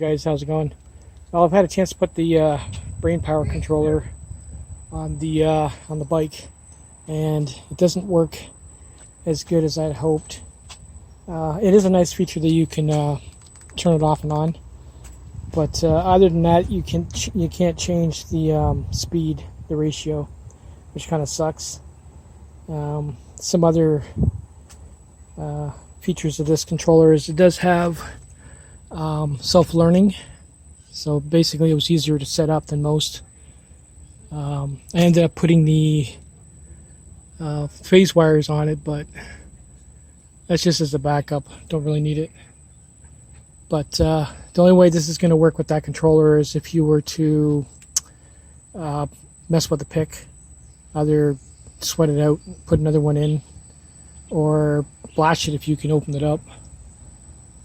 guys, how's it going? Well, I've had a chance to put the brain power controller on the bike, and it doesn't work as good as I'd hoped. It is a nice feature that you can turn it off and on, but other than that, you can't change the speed, the ratio, which kind of sucks. Some other features of this controller is it does have self-learning, so basically it was easier to set up than most. I ended up putting the phase wires on it, but that's just as a backup. Don't really need it. But the only way this is going to work with that controller is if you were to mess with the pick, either sweat it out, put another one in, or flash it if you can open it up.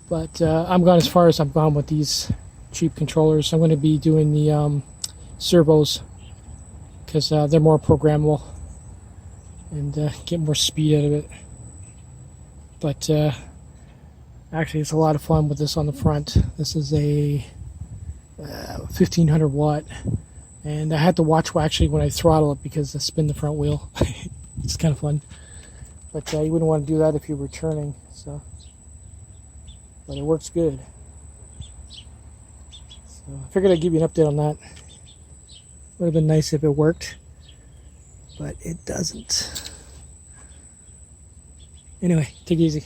But I'm gone as far as I've gone with these cheap controllers. I'm going to be doing the servos because they're more programmable and get more speed out of it. But actually, it's a lot of fun with this on the front. This is a 1500 watt, and I had to watch actually when I throttle it because I spin the front wheel. It's kind of fun, but you wouldn't want to do that if you were turning. So, but it works good. So I figured I'd give you an update on that. Would have been nice if it worked, but it doesn't. Anyway, take it easy.